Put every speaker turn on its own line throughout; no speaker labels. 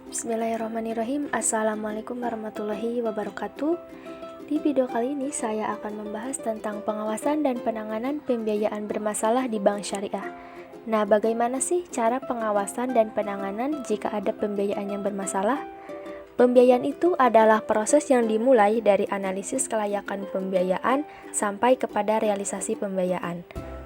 Bismillahirrahmanirrahim. Assalamualaikum warahmatullahi wabarakatuh. Di video kali ini saya akan membahas tentang pengawasan dan penanganan pembiayaan bermasalah di bank syariah. Nah, bagaimana sih cara pengawasan dan penanganan jika ada pembiayaan yang bermasalah? Pembiayaan itu adalah proses yang dimulai dari analisis kelayakan pembiayaan sampai kepada realisasi pembiayaan.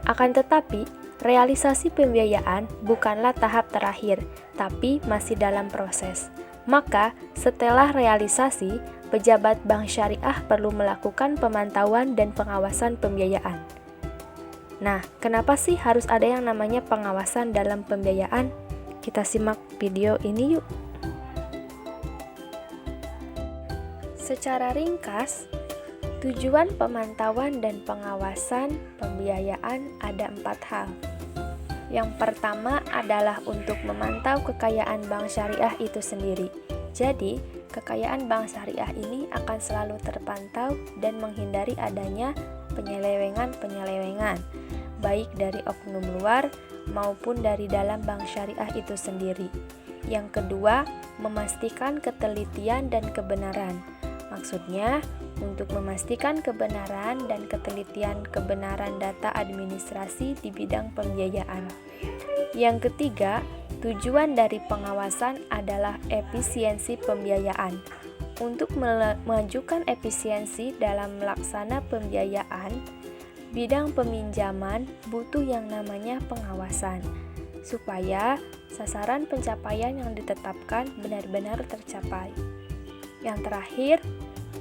Akan tetapi, realisasi pembiayaan bukanlah tahap terakhir, tapi masih dalam proses. Maka, setelah realisasi, pejabat bank syariah perlu melakukan pemantauan dan pengawasan pembiayaan. Nah, kenapa sih harus ada yang namanya pengawasan dalam pembiayaan? Kita simak video ini yuk. Secara ringkas, tujuan pemantauan dan pengawasan pembiayaan ada 4 hal. Yang pertama adalah untuk memantau kekayaan bank syariah itu sendiri. Jadi, kekayaan bank syariah ini akan selalu terpantau dan menghindari adanya penyelewengan-penyelewengan, baik dari oknum luar maupun dari dalam bank syariah itu sendiri. Yang kedua, memastikan ketelitian dan kebenaran. Maksudnya, untuk memastikan kebenaran dan ketelitian kebenaran data administrasi di bidang pembiayaan. Yang ketiga, tujuan dari pengawasan adalah efisiensi pembiayaan. Untuk memajukan efisiensi dalam melaksana pembiayaan, bidang peminjaman butuh yang namanya pengawasan, supaya sasaran pencapaian yang ditetapkan benar-benar tercapai. Yang terakhir,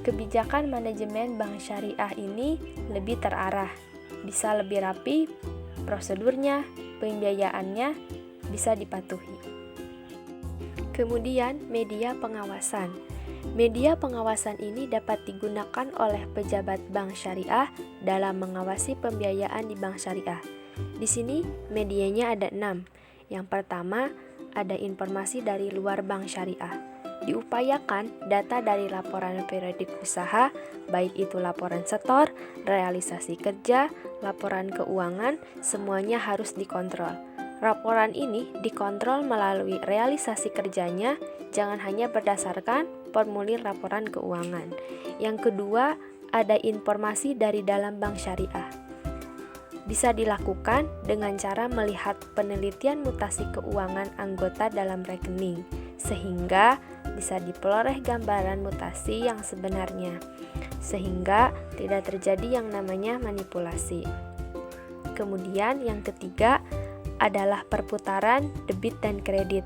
kebijakan manajemen bank syariah ini lebih terarah, bisa lebih rapi, prosedurnya, pembiayaannya bisa dipatuhi. Kemudian, media pengawasan. Media pengawasan ini dapat digunakan oleh pejabat bank syariah dalam mengawasi pembiayaan di bank syariah. Di sini, medianya ada 6. Yang pertama, ada informasi dari luar bank syariah. Diupayakan data dari laporan periodik usaha, baik itu laporan setor, realisasi kerja, laporan keuangan, semuanya harus dikontrol. Laporan ini dikontrol melalui realisasi kerjanya, jangan hanya berdasarkan formulir laporan keuangan. Yang kedua, ada informasi dari dalam bank syariah. Bisa dilakukan dengan cara melihat penelitian mutasi keuangan anggota dalam rekening, sehingga bisa diperoleh gambaran mutasi yang sebenarnya, sehingga tidak terjadi yang namanya manipulasi. Kemudian yang ketiga adalah perputaran debit dan kredit.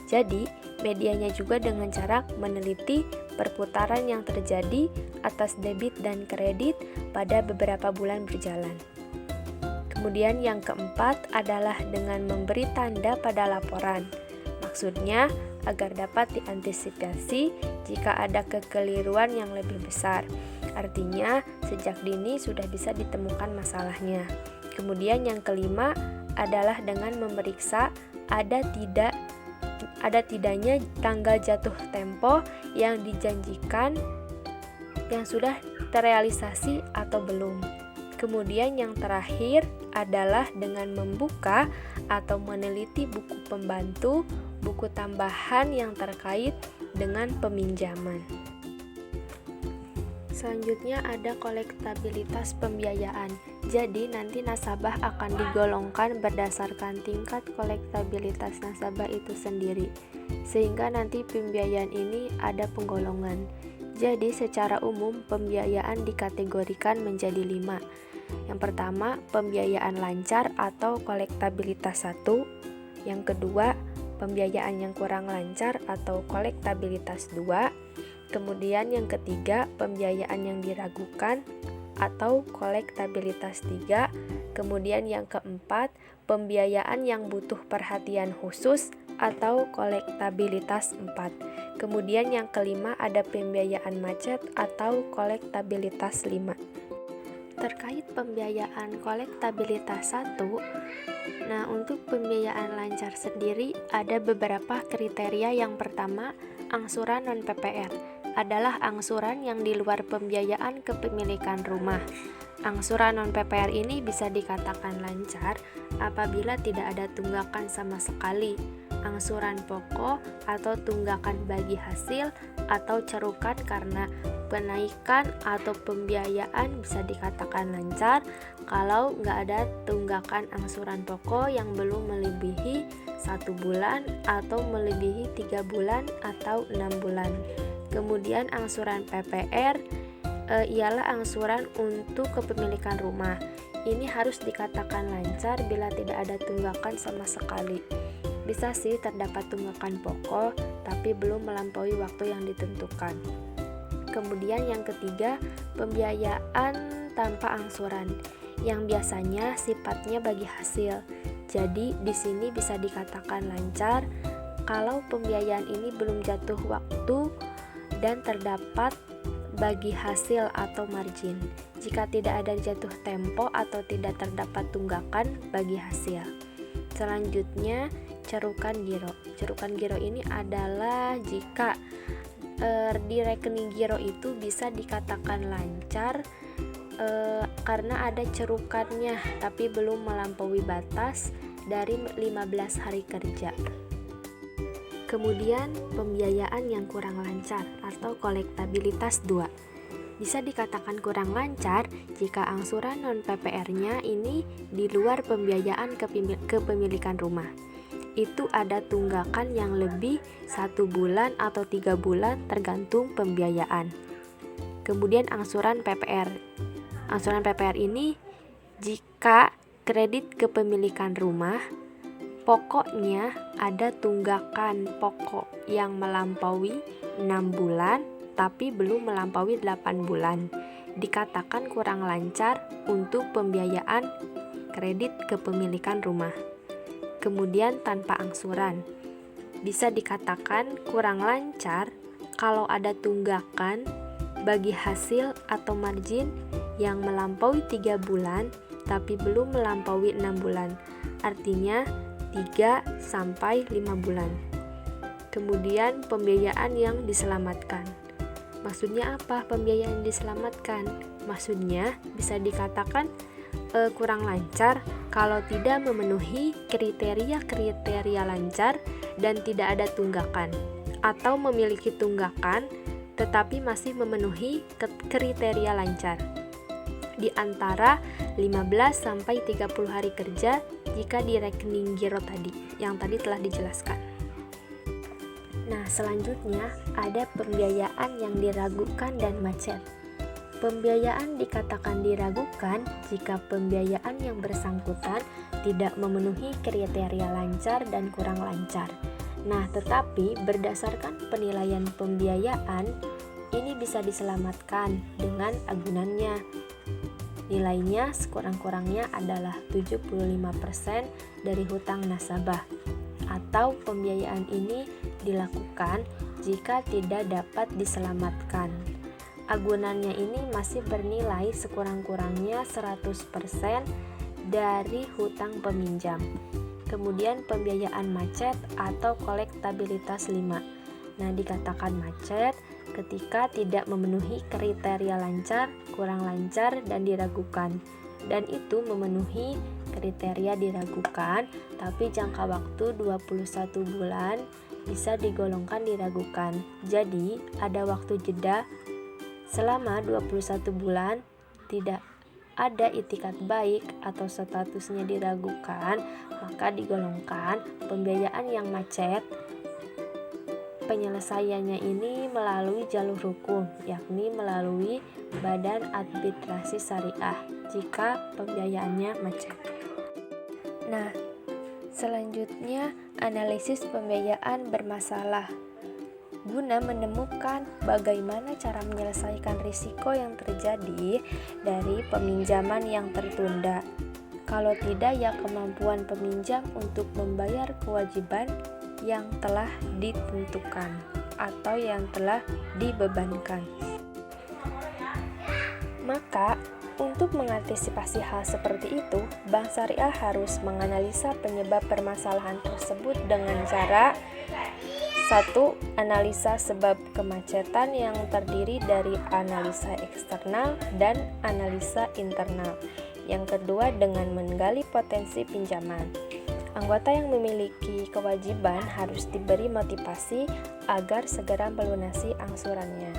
Jadi, medianya juga dengan cara meneliti perputaran yang terjadi atas debit dan kredit pada beberapa bulan berjalan. Kemudian yang keempat adalah dengan memberi tanda pada laporan. Maksudnya, agar dapat diantisipasi jika ada kekeliruan yang lebih besar. Artinya, sejak dini sudah bisa ditemukan masalahnya. Kemudian yang kelima adalah dengan memeriksa ada tidaknya tanggal jatuh tempo yang dijanjikan yang sudah terrealisasi atau belum. Kemudian yang terakhir adalah dengan membuka atau meneliti buku pembantu, buku tambahan yang terkait dengan peminjaman. Selanjutnya ada kolektabilitas pembiayaan. Jadi nanti nasabah akan digolongkan berdasarkan tingkat kolektabilitas nasabah itu sendiri. Sehingga nanti pembiayaan ini ada penggolongan. Jadi secara umum pembiayaan dikategorikan menjadi 5. Yang pertama, pembiayaan lancar atau kolektabilitas 1. Yang kedua, pembiayaan yang kurang lancar atau kolektabilitas 2. Kemudian yang ketiga, pembiayaan yang diragukan atau kolektabilitas 3. Kemudian yang keempat, pembiayaan yang butuh perhatian khusus atau kolektabilitas 4. Kemudian yang kelima ada pembiayaan macet atau kolektabilitas 5. Terkait pembiayaan kolektabilitas 1, nah untuk pembiayaan lancar sendiri ada beberapa kriteria. Yang pertama, angsuran non-PPR adalah angsuran yang di luar pembiayaan kepemilikan rumah. Angsuran non-PPR ini bisa dikatakan lancar apabila tidak ada tunggakan sama sekali, angsuran pokok atau tunggakan bagi hasil, atau cerukan karena penaikan atau pembiayaan bisa dikatakan lancar kalau nggak ada tunggakan angsuran pokok yang belum melebihi 1 bulan atau melebihi 3 bulan atau 6 bulan. Kemudian angsuran PPR ialah angsuran untuk kepemilikan rumah. Ini harus dikatakan lancar bila tidak ada tunggakan sama sekali. Bisa sih terdapat tunggakan pokok, tapi belum melampaui waktu yang ditentukan. Kemudian yang ketiga, pembiayaan tanpa angsuran, yang biasanya sifatnya bagi hasil. Jadi di sini bisa dikatakan lancar kalau pembiayaan ini belum jatuh waktu dan terdapat bagi hasil atau margin, jika tidak ada jatuh tempo atau tidak terdapat tunggakan bagi hasil. Selanjutnya, cerukan giro. Cerukan giro ini adalah jika di rekening giro itu bisa dikatakan lancar karena ada cerukannya tapi belum melampaui batas dari 15 hari kerja. Kemudian pembiayaan yang kurang lancar atau kolektabilitas 2. Bisa dikatakan kurang lancar jika angsuran non-PPR-nya ini di luar pembiayaan kepemilikan rumah. Itu ada tunggakan yang lebih 1 bulan atau 3 bulan tergantung pembiayaan. Kemudian angsuran PPR. Angsuran PPR ini jika kredit kepemilikan rumah pokoknya ada tunggakan pokok yang melampaui 6 bulan tapi belum melampaui 8 bulan. Dikatakan kurang lancar untuk pembiayaan kredit kepemilikan rumah. Kemudian tanpa angsuran. Bisa dikatakan kurang lancar kalau ada tunggakan bagi hasil atau margin yang melampaui 3 bulan tapi belum melampaui 6 bulan. Artinya 3-5 bulan. Kemudian pembiayaan yang diselamatkan. Maksudnya apa pembiayaan diselamatkan? Maksudnya bisa dikatakan kurang lancar kalau tidak memenuhi kriteria lancar dan tidak ada tunggakan, atau memiliki tunggakan tetapi masih memenuhi kriteria lancar di antara 15-30 hari kerja jika di rekening giro tadi, yang tadi telah dijelaskan. Nah, selanjutnya ada pembiayaan yang diragukan dan macet. Pembiayaan dikatakan diragukan jika pembiayaan yang bersangkutan tidak memenuhi kriteria lancar dan kurang lancar. Nah, tetapi berdasarkan penilaian pembiayaan, ini bisa diselamatkan dengan agunannya. Nilainya sekurang-kurangnya adalah 75% dari hutang nasabah, atau pembiayaan ini dilakukan jika tidak dapat diselamatkan. Agunannya ini masih bernilai sekurang-kurangnya 100% dari hutang peminjam. Kemudian pembiayaan macet atau kolektabilitas 5. Nah, dikatakan macet ketika tidak memenuhi kriteria lancar, kurang lancar, dan diragukan. Dan itu memenuhi kriteria diragukan, tapi jangka waktu 21 bulan bisa digolongkan diragukan. Jadi, ada waktu jeda selama 21 bulan tidak ada itikat baik atau statusnya diragukan, maka digolongkan pembiayaan yang macet. Penyelesaiannya ini melalui jalur hukum, yakni melalui Badan Arbitrasi Syariah jika pembiayaannya macet. Nah, selanjutnya analisis pembiayaan bermasalah guna menemukan bagaimana cara menyelesaikan risiko yang terjadi dari peminjaman yang tertunda. Kalau tidak, ya kemampuan peminjam untuk membayar kewajiban yang telah ditentukan atau yang telah dibebankan. Maka, untuk mengantisipasi hal seperti itu, Bank Syariah harus menganalisa penyebab permasalahan tersebut dengan cara Satu, analisa sebab kemacetan yang terdiri dari analisa eksternal dan analisa internal. Yang kedua, dengan menggali potensi pinjaman. Anggota yang memiliki kewajiban harus diberi motivasi agar segera melunasi angsurannya.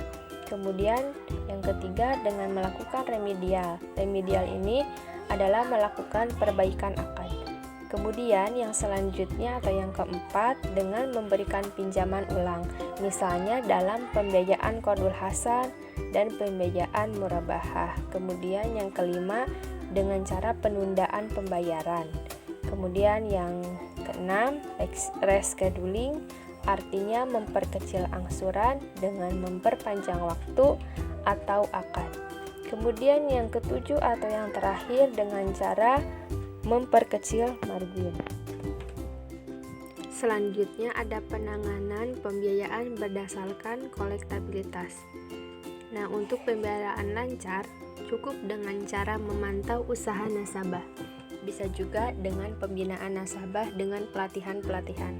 Kemudian yang ketiga, dengan melakukan remedial. Remedial ini adalah melakukan perbaikan akad. Kemudian yang selanjutnya atau yang keempat, dengan memberikan pinjaman ulang, misalnya dalam pembiayaan qardul hasan dan pembiayaan murabahah. Kemudian yang kelima, dengan cara penundaan pembayaran. Kemudian yang keenam, rescheduling, artinya memperkecil angsuran dengan memperpanjang waktu atau akad. Kemudian yang ketujuh atau yang terakhir, dengan cara memperkecil margin. Selanjutnya ada penanganan pembiayaan berdasarkan kolektabilitas. Nah, untuk pembiayaan lancar cukup dengan cara memantau usaha nasabah. Bisa juga dengan pembinaan nasabah dengan pelatihan-pelatihan.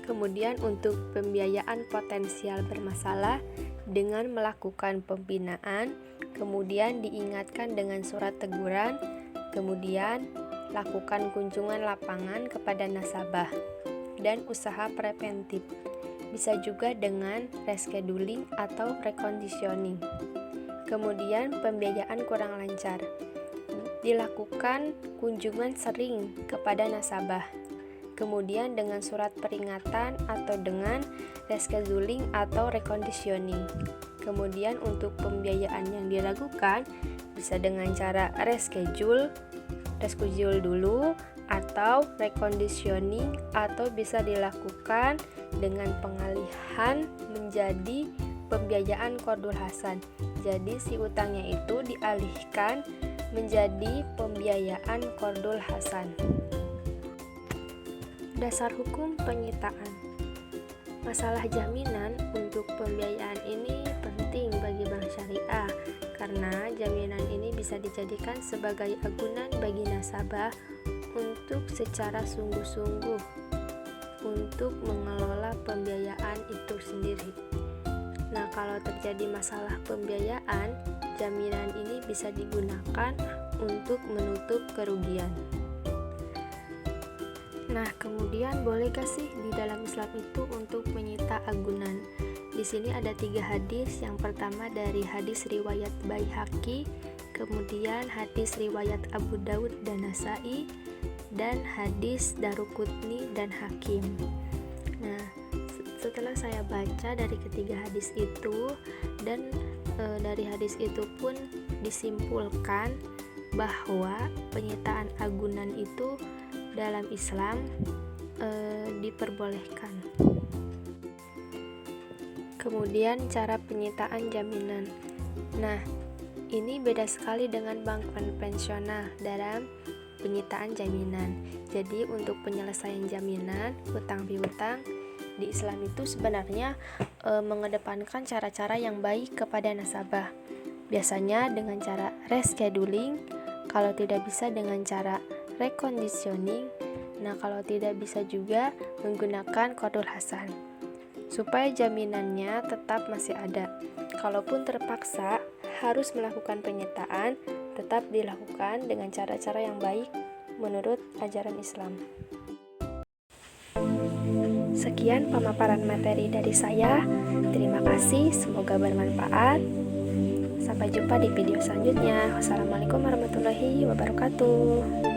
Kemudian untuk pembiayaan potensial bermasalah dengan melakukan pembinaan, kemudian diingatkan dengan surat teguran. Kemudian, lakukan kunjungan lapangan kepada nasabah dan usaha preventif. Bisa juga dengan rescheduling atau reconditioning. Kemudian, pembiayaan kurang lancar. Dilakukan kunjungan sering kepada nasabah. Kemudian dengan surat peringatan atau dengan rescheduling atau reconditioning. Kemudian untuk pembiayaan yang dilakukan bisa dengan cara reschedule dulu atau reconditioning, atau bisa dilakukan dengan pengalihan menjadi pembiayaan qardul hasan. Jadi si utangnya itu dialihkan menjadi pembiayaan qardul hasan. Dasar hukum penyitaan. Masalah jaminan untuk pembiayaan ini penting bagi bank syariah karena jaminan ini bisa dijadikan sebagai agunan bagi nasabah untuk secara sungguh-sungguh untuk mengelola pembiayaan itu sendiri. Nah, kalau terjadi masalah pembiayaan, jaminan ini bisa digunakan untuk menutup kerugian. Nah, kemudian bolehkah sih di dalam Islam itu untuk menyita agunan? Di sini ada 3 hadis. Yang pertama dari hadis riwayat Baihaqi, kemudian hadis riwayat Abu Daud dan Nasai, dan hadis Daruqutni dan Hakim. Nah, setelah saya baca dari ketiga hadis itu, dan dari hadis itu pun disimpulkan bahwa penyitaan agunan itu dalam Islam diperbolehkan. Kemudian cara penyitaan jaminan. Nah, ini beda sekali dengan bank konvensional dalam penyitaan jaminan. Jadi untuk penyelesaian jaminan hutang piutang di Islam itu sebenarnya mengedepankan cara-cara yang baik kepada nasabah. Biasanya dengan cara rescheduling, kalau tidak bisa dengan cara reconditioning. Nah, kalau tidak bisa juga menggunakan qardul hasan, supaya jaminannya tetap masih ada. Kalaupun terpaksa harus melakukan penyitaan, tetap dilakukan dengan cara-cara yang baik menurut ajaran Islam. Sekian pemaparan materi dari saya. Terima kasih, semoga bermanfaat. Sampai jumpa di video selanjutnya. Wassalamualaikum warahmatullahi wabarakatuh.